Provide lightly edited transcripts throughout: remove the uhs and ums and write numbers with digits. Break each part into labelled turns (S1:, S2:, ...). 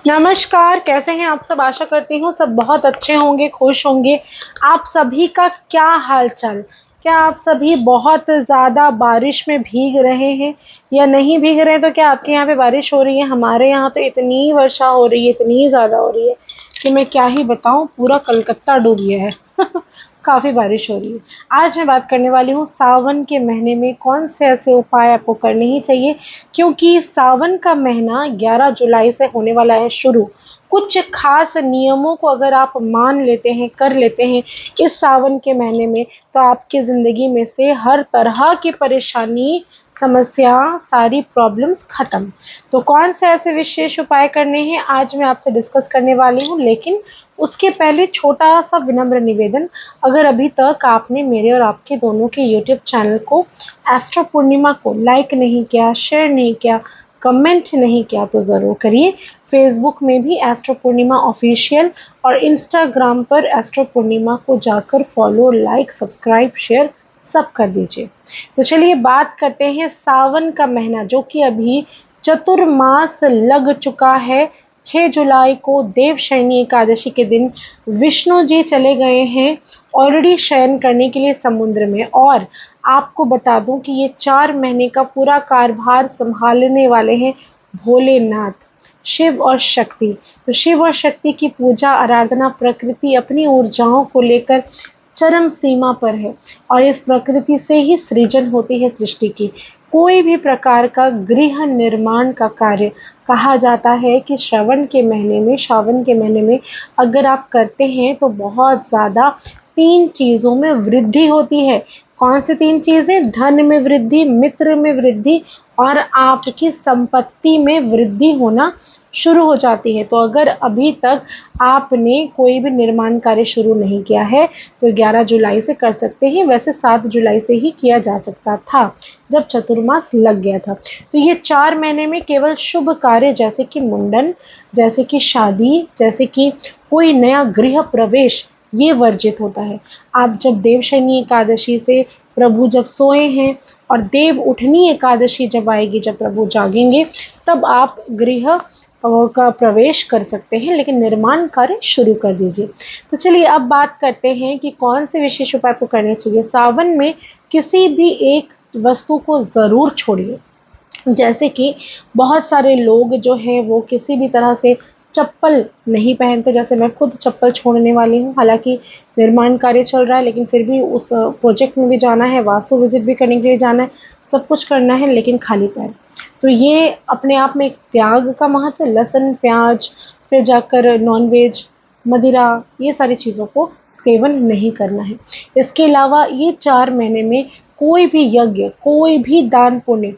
S1: नमस्कार, कैसे हैं आप सब? आशा करती हूँ सब बहुत अच्छे होंगे, खुश होंगे। आप सभी का क्या हाल-चाल? क्या आप सभी बहुत ज़्यादा बारिश में भीग रहे हैं या नहीं भीग रहे हैं? तो क्या आपके यहाँ पे बारिश हो रही है? हमारे यहाँ तो इतनी वर्षा हो रही है, इतनी ज़्यादा हो रही है कि मैं क्या ही बताऊँ, पूरा कलकत्ता डूब गया है। काफ़ी बारिश हो रही है। आज मैं बात करने वाली हूँ सावन के महीने में कौन से ऐसे उपाय आपको करने ही चाहिए, क्योंकि सावन का महीना 11 जुलाई से होने वाला है शुरू। कुछ खास नियमों को अगर आप मान लेते हैं, कर लेते हैं इस सावन के महीने में, तो आपकी ज़िंदगी में से हर तरह की परेशानी, समस्या, सारी प्रॉब्लम्स खत्म। तो कौन से ऐसे विशेष उपाय करने हैं आज मैं आपसे डिस्कस करने वाली हूँ, लेकिन उसके पहले छोटा सा विनम्र निवेदन, अगर अभी तक आपने मेरे और आपके दोनों के यूट्यूब चैनल को एस्ट्रो पूर्णिमा को लाइक नहीं किया, शेयर नहीं किया, कमेंट नहीं किया तो ज़रूर करिए। फेसबुक में भी एस्ट्रो पूर्णिमा ऑफिशियल और इंस्टाग्राम पर एस्ट्रो पूर्णिमा को जाकर फॉलो, लाइक, सब्सक्राइब, शेयर सब कर दीजिए। तो चलिए बात करते हैं सावन का महीना, जो कि अभी चतुर्मास लग चुका है। 6 जुलाई को देवशयनी एकादशी के दिन विष्णु जी चले गए हैं ऑलरेडी शयन करने के लिए समुद्र में। और आपको बता दूं कि ये 4 महीने का पूरा कार्यभार संभालने वाले हैं भोलेनाथ, शिव और शक्ति। तो शिव और शक्ति की पूजा आराधना, प्रकृति अपनी ऊर्जाओं को लेकर चरम सीमा पर है और इस प्रकृति से ही सृजन होती है सृष्टि की। कोई भी प्रकार का गृह निर्माण का कार्य कहा जाता है कि सावन के महीने में अगर आप करते हैं तो बहुत ज़्यादा 3 चीज़ों में वृद्धि होती है। कौन सी 3 चीज़ें? धन में वृद्धि, मित्र में वृद्धि और आपकी संपत्ति में वृद्धि होना शुरू हो जाती है। तो अगर अभी तक आपने कोई भी निर्माण कार्य शुरू नहीं किया है तो 11 जुलाई से कर सकते हैं। वैसे 7 जुलाई से ही किया जा सकता था जब चतुर्मास लग गया था। तो ये 4 महीने में केवल शुभ कार्य जैसे कि मुंडन, जैसे कि शादी, जैसे कि कोई नया गृह प्रवेश, ये वर्जित होता है। आप जब देवशयनी एकादशी से प्रभु जब सोए हैं और देव उठनी एकादशी जब आएगी, जब प्रभु जागेंगे, तब आप गृह का प्रवेश कर सकते हैं, लेकिन निर्माण कार्य शुरू कर दीजिए। तो चलिए अब बात करते हैं कि कौन से विशेष उपाय आपको करने चाहिए। सावन में किसी भी एक वस्तु को ज़रूर छोड़िए। जैसे कि बहुत सारे लोग जो हैं वो किसी भी तरह से चप्पल नहीं पहनते, जैसे मैं खुद चप्पल छोड़ने वाली हूँ। हालांकि निर्माण कार्य चल रहा है, लेकिन फिर भी उस प्रोजेक्ट में भी जाना है, वास्तु विजिट भी करने के लिए जाना है, सब कुछ करना है, लेकिन खाली पैर। तो ये अपने आप में एक त्याग का महत्व है। लहसुन, प्याज, फिर जाकर नॉनवेज, मदिरा, ये सारी चीज़ों को सेवन नहीं करना है। इसके अलावा ये 4 महीने में कोई भी यज्ञ, कोई भी दान पुण्य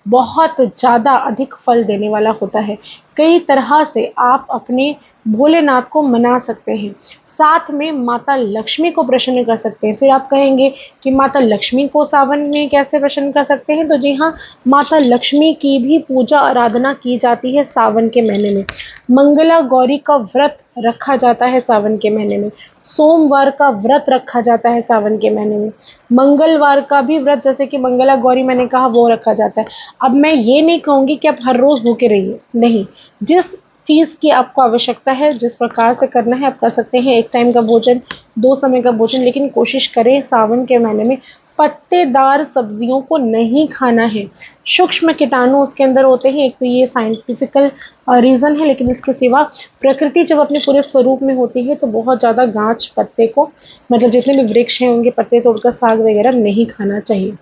S1: बहुत ज़्यादा अधिक फल देने वाला होता है। कई तरह से आप अपने भोलेनाथ को मना सकते हैं, साथ में माता लक्ष्मी को प्रसन्न कर सकते हैं। फिर आप कहेंगे कि माता लक्ष्मी को सावन में कैसे प्रसन्न कर सकते हैं? तो जी हाँ, माता लक्ष्मी की भी पूजा आराधना की जाती है सावन के महीने में। मंगला गौरी का व्रत रखा जाता है सावन के महीने में। सोमवार का व्रत रखा जाता है सावन के महीने में। मंगलवार का भी व्रत, जैसे कि मंगला गौरी मैंने कहा, वो रखा जाता है। अब मैं ये नहीं कहूँगी कि आप हर रोज़ भूखे रहिए, नहीं। जिस चीज़ की आपको आवश्यकता है, जिस प्रकार से करना है आप कर सकते हैं। 1 टाइम का भोजन, 2 समय का भोजन, लेकिन कोशिश करें सावन के महीने में पत्तेदार सब्जियों को नहीं खाना है। सूक्ष्म कीटाणु उसके अंदर होते हैं, एक तो ये साइंटिफिकल रीज़न है, लेकिन इसके सिवा प्रकृति जब अपने पूरे स्वरूप में होती है तो बहुत ज़्यादा गाछ पत्ते को, मतलब जितने भी वृक्ष हैं उनके पत्ते तोड़कर साग वगैरह नहीं खाना चाहिए।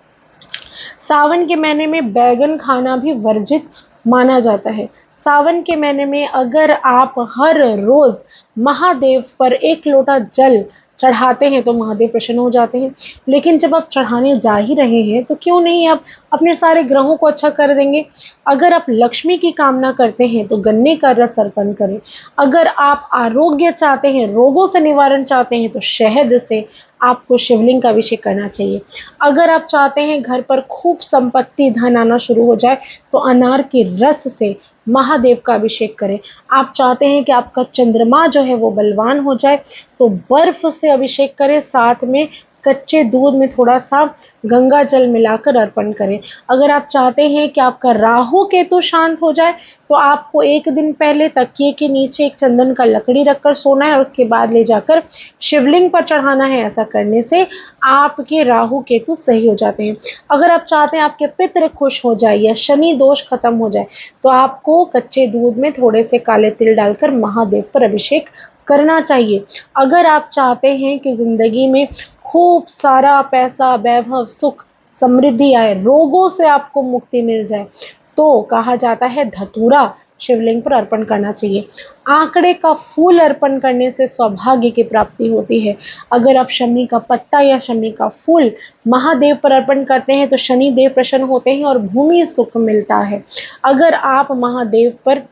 S1: सावन के महीने में बैगन खाना भी वर्जित माना जाता है। सावन के महीने में अगर आप हर रोज़ महादेव पर 1 लोटा जल चढ़ाते हैं तो महादेव प्रसन्न हो जाते हैं। लेकिन जब आप चढ़ाने जा ही रहे हैं तो क्यों नहीं आप अपने सारे ग्रहों को अच्छा कर देंगे। अगर आप लक्ष्मी की कामना करते हैं तो गन्ने का रस अर्पण करें। अगर आप आरोग्य चाहते हैं, रोगों से निवारण चाहते हैं, तो शहद से आपको शिवलिंग का अभिषेक करना चाहिए। अगर आप चाहते हैं घर पर खूब संपत्ति, धन आना शुरू हो जाए, तो अनार के रस से महादेव का अभिषेक करें। आप चाहते हैं कि आपका चंद्रमा जो है वो बलवान हो जाए, तो बर्फ से अभिषेक करें, साथ में कच्चे दूध में थोड़ा सा गंगा जल मिलाकर अर्पण करें। अगर आप चाहते हैं कि आपका राहु केतु शांत हो जाए तो आपको एक दिन पहले तकिए के नीचे एक चंदन का लकड़ी रखकर सोना है और उसके बाद ले जाकर शिवलिंग पर चढ़ाना है। ऐसा करने से आपके राहु केतु सही हो जाते हैं। अगर आप चाहते हैं आपके पितृ खुश हो जाए या शनि दोष खत्म हो जाए तो आपको कच्चे दूध में थोड़े से काले तिल डालकर महादेव पर अभिषेक करना चाहिए। अगर आप चाहते हैं कि जिंदगी में खूब सारा पैसा, वैभव, सुख, समृद्धि आए, रोगों से आपको मुक्ति मिल जाए, तो कहा जाता है धतूरा शिवलिंग पर अर्पण करना चाहिए। आंकड़े का फूल अर्पण करने से सौभाग्य की प्राप्ति होती है। अगर आप शमी का पत्ता या शमी का फूल महादेव पर अर्पण करते हैं तो शनि देव प्रसन्न होते हैं और भूमि सुख मिलता है। अगर आप महादेव पर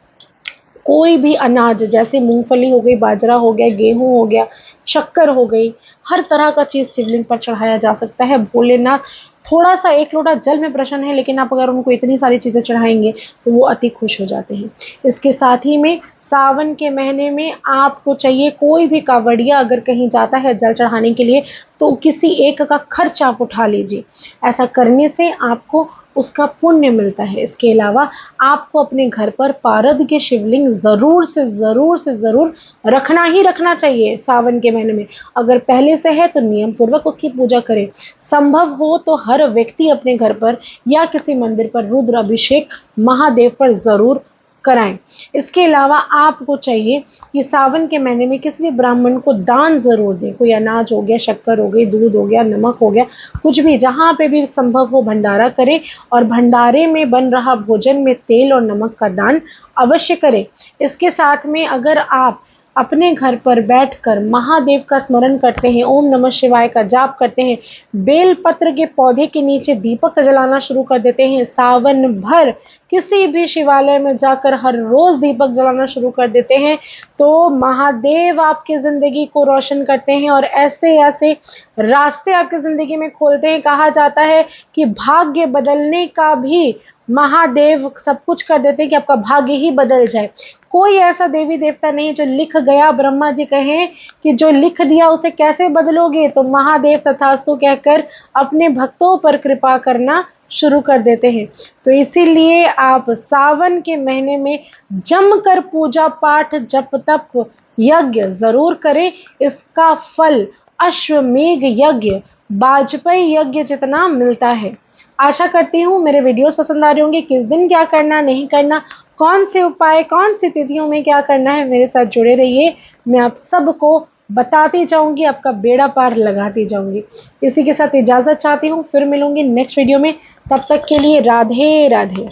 S1: कोई भी अनाज जैसे मूंगफली हो गई, बाजरा हो गया, गेहूं हो गया, शक्कर हो गई, हर तरह का चीज़ शिवलिंग पर चढ़ाया जा सकता है। भोलेनाथ थोड़ा सा एक लोटा जल में प्रसन्न है, लेकिन आप अगर उनको इतनी सारी चीज़ें चढ़ाएंगे तो वो अति खुश हो जाते हैं। इसके साथ ही में सावन के महीने में आपको चाहिए कोई भी कावड़िया अगर कहीं जाता है जल चढ़ाने के लिए तो किसी एक का खर्च आप उठा लीजिए। ऐसा करने से आपको उसका पुण्य मिलता है। इसके अलावा आपको अपने घर पर पारद के शिवलिंग ज़रूर रखना ही रखना चाहिए सावन के महीने में। अगर पहले से है तो नियम पूर्वक उसकी पूजा करें। संभव हो तो हर व्यक्ति अपने घर पर या किसी मंदिर पर रुद्र अभिषेक महादेव पर ज़रूर कराएं। इसके अलावा आपको चाहिए कि सावन के महीने में किसी भी ब्राह्मण को दान ज़रूर दें। कोई अनाज हो गया, शक्कर हो गई, दूध हो गया, नमक हो गया, कुछ भी जहाँ पे भी संभव हो भंडारा करें और भंडारे में बन रहा भोजन में तेल और नमक का दान अवश्य करें। इसके साथ में अगर आप अपने घर पर बैठकर महादेव का स्मरण करते हैं, ओम नमः शिवाय का जाप करते हैं, बेलपत्र के पौधे के नीचे दीपक जलाना शुरू कर देते हैं, सावन भर किसी भी शिवालय में जाकर हर रोज दीपक जलाना शुरू कर देते हैं, तो महादेव आपकी जिंदगी को रोशन करते हैं और ऐसे ऐसे रास्ते आपकी जिंदगी में खोलते हैं। कहा जाता है कि भाग्य बदलने का भी महादेव सब कुछ कर देते हैं कि आपका भाग्य ही बदल जाए। कोई ऐसा देवी देवता नहीं जो लिख गया, ब्रह्मा जी कहें कि जो लिख दिया उसे कैसे बदलोगे, तो महादेव तथास्तु कहकर अपने भक्तों पर कृपा करना शुरू कर देते हैं। तो इसीलिए आप सावन के महीने में जमकर पूजा पाठ, जप तप, यज्ञ जरूर करें। इसका फल अश्वमेघ यज्ञ, वाजपेयी यज्ञ जितना मिलता है। आशा करती हूँ मेरे वीडियोस पसंद आ रहे होंगे। किस दिन क्या करना, नहीं करना, कौन से उपाय, कौन सी तिथियों में क्या करना है, मेरे साथ जुड़े रहिए। मैं आप सबको बताती जाऊंगी, आपका बेड़ा पार लगाती जाऊंगी। इसी के साथ इजाजत चाहती हूँ, फिर मिलूंगी नेक्स्ट वीडियो में। तब तक के लिए राधे राधे।